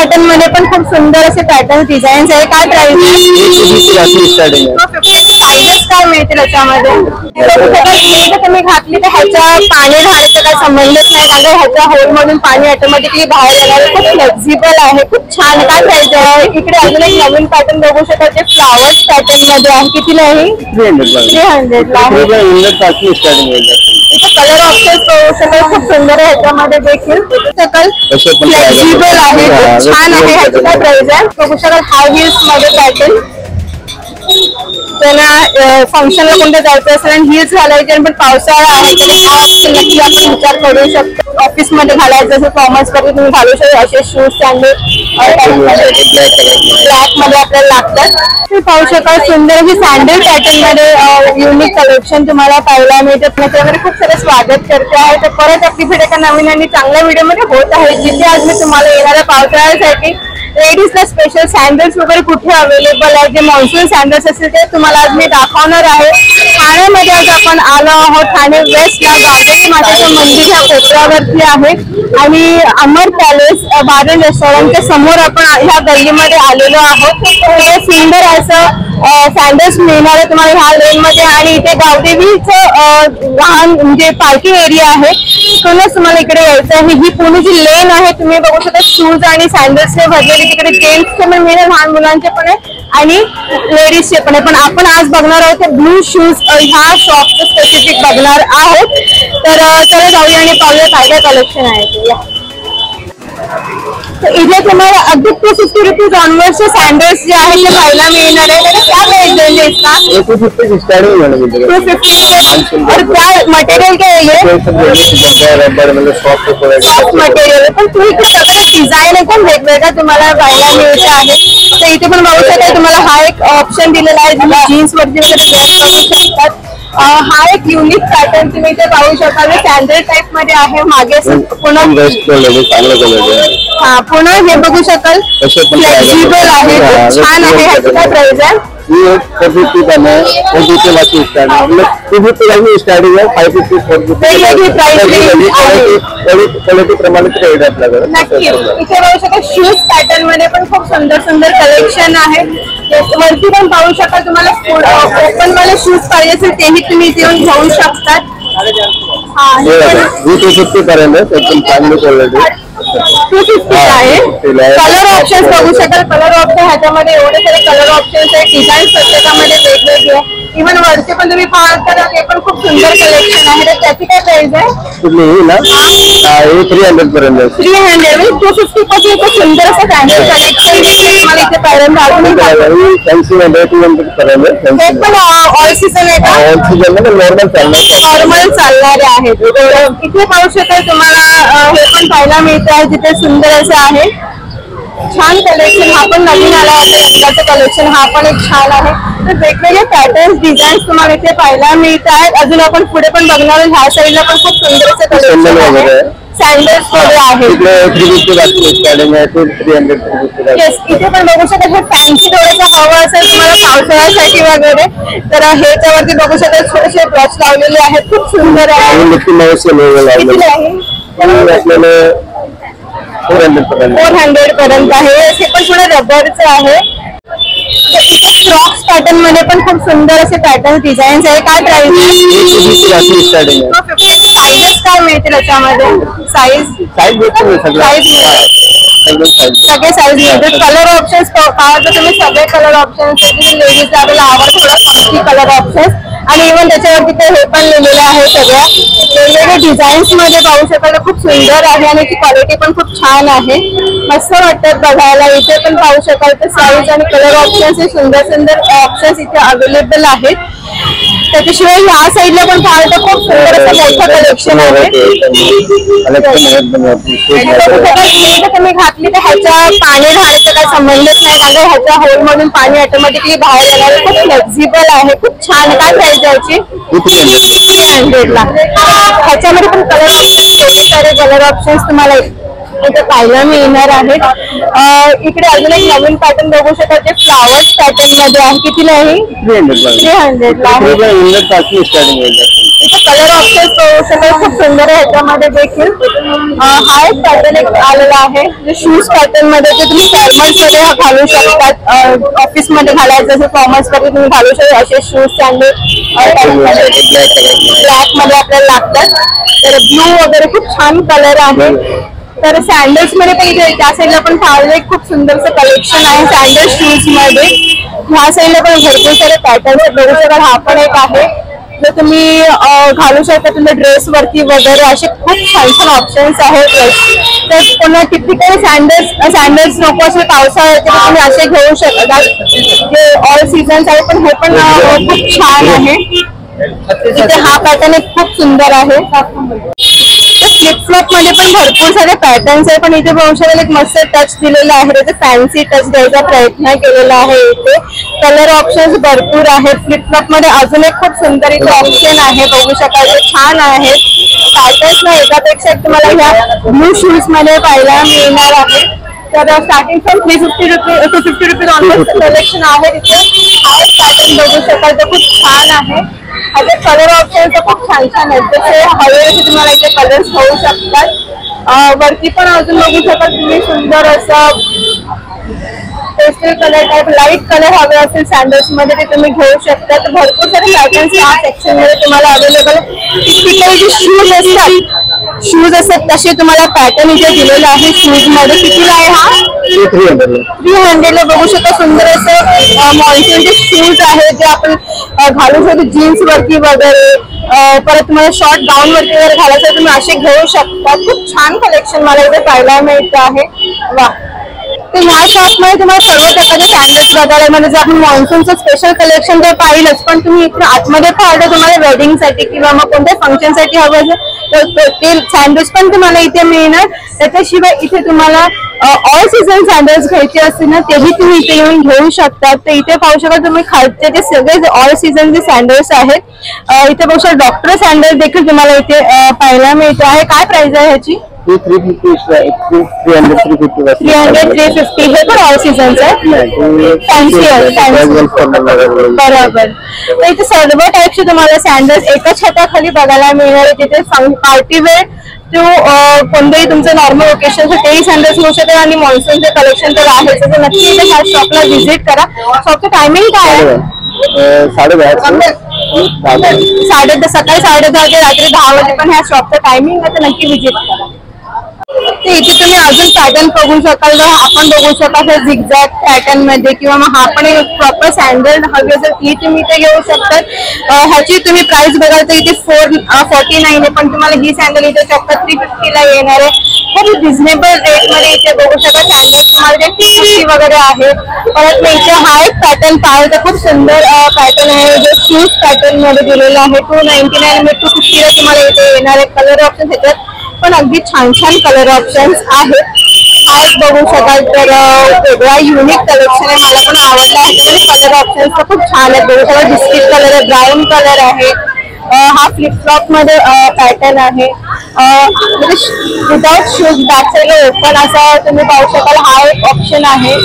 Pattern मध्ये पण खूप सुंदर असे पॅटर्न डिझाईन्स आहे. काय प्राइस आहे? साईजेस काय मिळतील याच्यामध्ये? तुम्ही घातली तर ह्याच्या पाणी घालायचं काय संबंधच नाही, कारण ह्याच्या होल मधून पाणी ऑटोमॅटिकली बाहेर येणार. खूप फ्लेक्झिबल आहे, खूप छान. काय प्राइस आहे? इकडे अजून एक नवीन पॅटर्न बघू शकता जे फ्लावर्स पॅटर्न मध्ये आहे. कितीला आहे? 300 ला आहे. कलर ऑप्शन खूप सुंदर आहे ह्याच्यामध्ये देखील. फ्लेक्झिबल आहे, खूप छान आहे. ह्याची काय प्राइस आहे? बघू शकाल हाय हिल्स मध्ये पॅटर्न. त्यांना फंक्शनला कोणतं जायचं असेल आणि हिल्स घालायचे पण पावसाळा आहे तर हा नक्की आपण विचार करू शकतो. ऑफिस मध्ये घालायचं असेल कॉमर्स मध्ये तुम्ही घालू शकता असे शूज चांगले ब्लॅक मध्ये आपल्याला लागतात. तुम्ही पाहू शकाल सुंदर अशी सँडल पॅटर्न मध्ये युनिक कलेक्शन तुम्हाला पाहायला मिळतं. त्याच्यामध्ये खूप सारे स्वागत करते आहे. तर परत आपली भेट एका नवीन आणि चांगल्या व्हिडिओमध्ये होत आहे, जिथे आज मी तुम्हाला येणाऱ्या पावसाळ्यासाठी लेडीजला स्पेशल सँडल्स वगैरे कुठे अवेलेबल आहे, जे मॉन्सून सँडल्स असतील ते तुम्हाला आज मी दाखवणार आहे. ठाण्यामध्ये आज आपण आलो आहोत. ठाणे वेस्टला गावदेवी मातेचं मंदिर ह्या कोपऱ्यावरती आहे आणि अमर पॅलेस बारन रेस्टॉरंटच्या समोर आपण ह्या गल्लीमध्ये आलेलो आहोत. हे सुंदर असं सँडल्स मिळणार आहे तुम्हाला ह्या लेन मध्ये आणि इथे गावदेवीचं लहान म्हणजे पार्किंग एरिया आहे. तिकडूनच तुम्हाला इकडे यायचं आहे. ही पूर्ण जी लेन आहे तुम्ही बघू शकता शूज आणि सँडल्सने भरलेली. तिकडे जेंट्सचे पण मिळेल, लहान मुलांचे पण आहे आणि लेडीजचे पण आहे. पण आपण आज बघणार आहोत ते ब्लू शूज ह्या शॉपचं स्पेसिफिक बघणार आहोत. तर चला जाऊया आणि पाहूया काय काय कलेक्शन आहे ते. इथे तुम्हाला अगदी 250 रुपीज ऑनवर्डचे सँडल्स जे आहेत ते पाहायला मिळणार आहे. क्या प्राइस है इसका? 250 स्टार्टिंग है। 250 और क्या मटेरियल क्या है ये? रबर मतलब सॉफ्ट मटेरियल है. पण तुम्ही इथे सगळं डिझाईन एकदम वेगवेगळा तुम्हाला पाहायला मिळते आहे. तर इथे पण बघू शकता तुम्हाला हा एक ऑप्शन दिलेला आहे तुम्ही जीन्स वरती वगैरे करू शकतात. हा एक युनिक पॅटर्न तुम्ही इथे पाहू शकाल. सँडल टाइप मध्ये आहे. मागे पुन्हा पुन्हा हे बघू शकाल फ्लेक्झिबल आहे, खूप छान आहे. ह्याची काय प्राइस आहे? ये 450 का है, 450 से स्टार्टिंग है. 250 स्टार्टिंग है, 550 450 प्राइस क्वालिटी प्रमाणे रेट आपल्याकडे. नक्की इथे बघू शकाल शूज पॅटर्न मध्ये पण खूप सुंदर सुंदर कलेक्शन आहे. वरती पण पाहू शकाल. तुम्हाला ओपन वाले शूज पाहिजे असेल तेही तुम्ही इथे येऊन घेऊ शकतात. 250 पर्यंत एकदम चांगली क्वालिटी 250 आहे. कलर ऑप्शन बघू शकाल. कलर ऑप्शन ह्याच्यामध्ये एवढे सारे कलर ऑप्शन्स आहेत. डिझाईन प्रत्येकामध्ये वेगवेगळे. इव्हन वरचे पण तुम्ही पाहाल तर ते पण खूप सुंदर कलेक्शन आहे. तर त्याची काय प्राइस आहे? 300 पर्यंत. 300 250 पासून खूप सुंदर असं सँडल कलेक्शन तुम्हाला इथे पाहायला मिळेल. ते पण ऑल सीझन आहे का? ऑल सीझन मध्ये नॉर्मल चालणारे आहेत. इथे पाहू शकाल तुम्हाला हे पण पाहायला मिळतं आहे जिथे सुंदर असं आहे. छान कलेक्शन. हा पण नवीन आला होता रंगाचं कलेक्शन. हा पण एक छान आहे. तर वेगवेगळे पॅटर्न्स डिझाईन्स तुम्हाला इथे पाहायला मिळत आहेत. अजून आपण पुढे पण बघणार आहोत. ह्या साईडला पण खूप सुंदर असं कलेक्शन आहे. सँडल्स मध्ये आहे. इथे पण बघू शकता हे फॅन्सी थोडंसं हवं असेल तुम्हाला पावसाळ्यासाठी वगैरे तर ह्याच्यावरती बघू शकता थोडेसे ब्रश लावलेले आहेत. खूप सुंदर आहे. 400 पर्यंत आहे. हे पण थोडं रबरचं आहे. फ्रॉक्स पॅटर्न मध्ये पण खूप सुंदर असे पॅटर्न डिझाईन्स आहे. काय प्राइस आहे? साईजेस काय मिळतील याच्यामध्ये? सगळे साईज मिळतात. कलर ऑप्शन्स पाहायचं तुम्ही सगळे कलर ऑप्शन्स लेडीजला आपल्याला आवडतं थोडं फंकी कलर ऑप्शन्स आणि इव्हन त्याच्यावरती ते हे पण लिहिलेलं आहे. सगळ्या वेगवेगळ्या डिझाईन्स मध्ये पाहू शकाल. खूप सुंदर आहे आणि ती क्वालिटी पण खूप छान आहे. मस्त वाटतात बघायला. इथे पण पाहू शकाल तर साईज आणि कलर ऑप्शन्स हे सुंदर सुंदर ऑप्शन्स इथे अवेलेबल आहेत. त्याच्याशिवाय ह्या साईडला पण पाहाल तर खूप सुंदर असं मोठं कलेक्शन आहे. तुम्ही घातली तर ह्याच्या पाणी घालायचं काय संबंधच नाही, कारण ह्याच्या होल मधून पाणी ऑटोमॅटिकली बाहेर येणार. खूप फ्लेक्झिबल आहे, खूप छान. काय प्राइस द्यायची? 300 ला. ह्याच्यामध्ये पण कलर ऑप्शन सारे कलर ऑप्शन्स तुम्हाला इथे पाहायला मिळणार आहेत. इकडे अजून एक नवीन पॅटर्न बघू शकाल जे फ्लावर्स पॅटर्न मध्ये आहे. कितीला आहे? 300 ला आहे. इथे कलर ऑप्शन बघू शकाल खूप सुंदर आहे. ह्याच्यामध्ये देखील हा एक पॅटर्न एक आलेला आहे जे शूज पॅटर्न मध्ये जे तुम्ही फॉर्मल्स मध्ये घालू शकतात. ऑफिस मध्ये घालायचं असेल फॉर्मल्स मध्ये तुम्ही घालू शकता असे शूज सँडल ब्लॅक मध्ये आपल्याला लागतात. तर ब्लू वगैरे खूप छान कलर आहे. तर सँडल्स मध्ये पण इथे त्या साईडला पण पाहिलं खूप सुंदरचं कलेक्शन आहे सँडल शूज मध्ये. ह्या साईडला पण भरपूर सारे पॅटर्न्स बघू शकाल. हा पण एक आहे जो तुम्ही घालू शकता तुमच्या ड्रेस वरती वगैरे. असे खूप छान छान ऑप्शन्स आहेत. तर पुन्हा टिपिकल सँडल्स नको असे पावसाळ्याचे तुम्ही असे घेऊ शकता जे ऑल सीझन्स आहे. पण हे पण खूप छान आहे. इथे हा पॅटर्न एक खूप सुंदर आहे. फ्लिपफ्लॉप मध्ये पण भरपूर सारे पॅटर्न्स आहे. पण इथे बघू शकाल एक मस्त टच दिलेला आहे. त्याचा फॅन्सी टच द्यायचा प्रयत्न केलेला आहे. इथे कलर ऑप्शन्स भरपूर आहेत. फ्लिपफ्लॉप मध्ये अजून एक खूप सुंदर इथे ऑप्शन आहे बघू शकाल. ते छान आहेत. पॅटर्न्स ना एकापेक्षा तुम्हाला ह्या ब्लू शूज मध्ये पाहायला मिळणार आहे. तर starting from 250 rupees onward collection आहे. तिथे हा एक पॅटर्न बघू शकाल तो खूप छान आहे. ह्याचे कलर ऑप्शन तर खूप छान छान आहेत. जसे हवे असे तुम्हाला इथे कलर्स होऊ शकतात. वरती पण अजून बघू शकाल तुम्ही सुंदर असं pastel colour type light colour हवे असेल सँडल्स मध्ये ते तुम्ही घेऊ शकता. तर भरपूर सारे पॅटर्न्स या सेक्शन मध्ये तुम्हाला अवेलेबल. टिपिकल जे शूज असतात तसे तुम्हाला पॅटर्न इथे दिलेला आहे. शूज मध्ये कितीला आहे हा? 300 ला बघू शकता. सुंदर असं मॉन्सूनचे शूज आहे जे आपण घालू शकतो जीन्स वरती वगैरे. परत तुम्हाला शॉर्ट गाऊन वरती वगैरे घालायचं तुम्ही असे घेऊ शकता. खूप छान कलेक्शन मला इथे पाहायला मिळतं आहे. वा. तर ह्या शॉप मध्ये तुम्हाला सर्व प्रकारचे सँडल्स बघायला म्हणजे जर आपण मॉन्सूनचं स्पेशल कलेक्शन तर पाहिलंच. पण तुम्ही इथे आतमध्ये पाहिलं तुम्हाला वेडिंगसाठी किंवा मग कोणत्या फंक्शनसाठी हवं तर ते सँडल्स पण तुम्हाला इथे मिळणार. त्याच्याशिवाय इथे तुम्हाला ऑल सीझन सँडल्स घ्यायचे असतील ना तेही तुम्ही इथे येऊन घेऊ शकता. तर इथे पाहू शकता तुम्ही खालचे ते सगळे ऑल सीझन जे सँडल्स आहेत. इथे पाहू शकता डॉक्टर सँडल देखील तुम्हाला इथे पाहायला मिळते आहे. काय प्राइस आहे ह्याची? 300 350 हे पण ऑल सीझनच आहे. फॅन्सी बरोबर. तर इथे सर्व टाईपचे तुम्हाला सँडल्स एकाच छताखाली बघायला मिळणार. तिथे पार्टी वेअर टू कोणतेही तुमचं नॉर्मल ओकेशन तेही सँडल्स घेऊ शकता. आणि मॉन्सूनचे कलेक्शन तर आहे तर नक्की इथे ह्या शॉपला व्हिजिट करा. शॉपचं टायमिंग काय आहे? 10:30 सकाळी 10:30 ते रात्री 10 वाजे पण ह्या शॉपचं टायमिंग आहे. तर नक्की व्हिजिट करा. ते इथे तुम्ही अजून पॅटर्न बघू शकाल. आपण बघू शकाल झिगझॅग पॅटर्न मध्ये किंवा मग हा पण एक प्रॉपर सँडल हवी असेल ती तुम्ही इथे घेऊ शकतात. ह्याची तुम्ही प्राइस बघाल तर इथे 449 आहे. पण तुम्हाला ही सँडल इथे चक्क 350 ला येणार आहे. खूप रिझनेबल रेट मध्ये इथे बघू शकता सँडल्स तुम्हाला 350 वगैरे आहे. परत मी इथे हा एक पॅटर्न पाहिलं तर खूप सुंदर पॅटर्न आहे जो शूज पॅटर्न मध्ये दिलेला आहे. 299 मध्ये 250 ला तुम्हाला इथे येणार आहे. कलर ऑप्शन ह्याच्यात पण अगदी छान छान कलर ऑप्शन्स आहेत. हा एक बघू शकाल तर वेगळा युनिक कलेक्शन आहे. मला पण आवडला आहे. कलर ऑप्शन्स तर खूप छान आहेत. बघू शकाल बिस्किट कलर आहे, ब्राऊन कलर आहे. हा फ्लिपफ्लॉप मध्ये पॅटर्न आहे. विदाउट शूज बॅक साईडला ओपन असा तुम्ही पाहू शकाल. हा एक ऑप्शन आहे.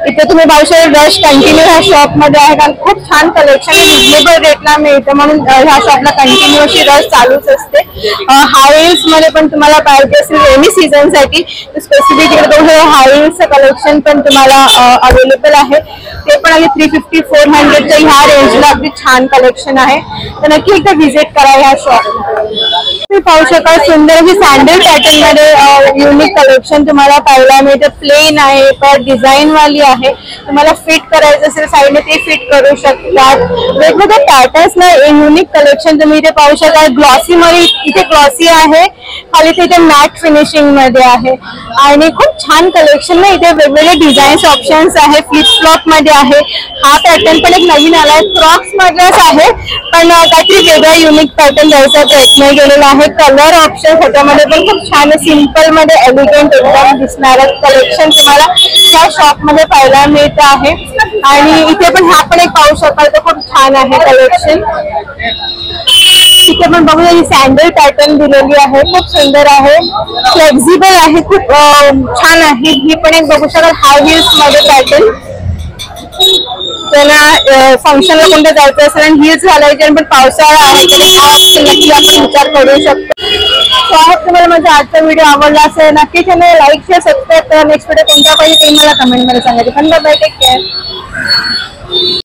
इथे तुम्ही पाहू शकता रश कंटिन्यू ह्या शॉप मध्ये आहे. कारण खूप छान कलेक्शन रिजनेबल रेटला मिळतं म्हणून ह्या शॉपला कंटिन्यू अशी रश चालूच असते. हाय हिल्स मध्ये पण तुम्हाला पाहिजे असेल रेनी सीझन साठी स्पेसिफिक इकडे बघू शकता हाय हिल्सचं कलेक्शन पण तुम्हाला अवेलेबल आहे. ते पण आहे 350 400च्या ह्या रेंजला अगदी छान कलेक्शन आहे. तर नक्की एकदा व्हिजिट करा ह्या शॉपला. तुम्ही पाहू शकाल सुंदर अशी सँडल पॅटर्न मध्ये युनिक कलेक्शन तुम्हाला पाहायला मिळते. प्लेन आहे पर डिझाईन वाली आहे. तुम्हाला फिट करायचं असेल साईडने ते फिट करू शकतात. वेगवेगळे पॅटर्न्स ना युनिक कलेक्शन तुम्ही इथे पाहू शकाल. ग्लॉसी मध्ये इथे ग्लॉसी आहे. खाली इथे मॅट फिनिशिंग मध्ये आहे. आणि खूप छान कलेक्शन ना इथे वेगवेगळे डिझाईन्स ऑप्शन्स आहे. फ्लिपफ्लॉप मध्ये आहे. हा पॅटर्न पण एक नवीन आलाय. फ्रॉक्स मधलाच आहे पण काहीतरी वेगळा युनिक पॅटर्न द्यायचा प्रयत्न केलेला आहे. कलर ऑप्शन ह्याच्यामध्ये पण खूप छान सिंपल मध्ये एलिगंट एकदम दिसणार कलेक्शन तुम्हाला या शॉप मध्ये पाहायला मिळत आहे. आणि इथे पण हा पण एक पाहू शकाल तर खूप छान आहे कलेक्शन. इथे पण बघूया ही सँडल पॅटर्न दिलेली आहे, खूप सुंदर आहे, फ्लेक्झिबल आहे, खूप छान आहे. ही पण एक बघू शकाल हाय हिल्स मध्ये पॅटर्न. त्याला फंक्शनला कोणतं जायचं असेल आणि हिल्स घालायचे पण पावसाळा आहे तर हा नक्की आपण विचार करू शकतो. तुम्हाला माझा आजचा व्हिडिओ आवडला असेल नक्की चॅनल लाईक शेअर सबस्क्राईब करा. नेक्स्ट व्हिडिओ कोणता पाहिजे ते मला कमेंट मध्ये सांगायचे. पण बाय, टेक केअर.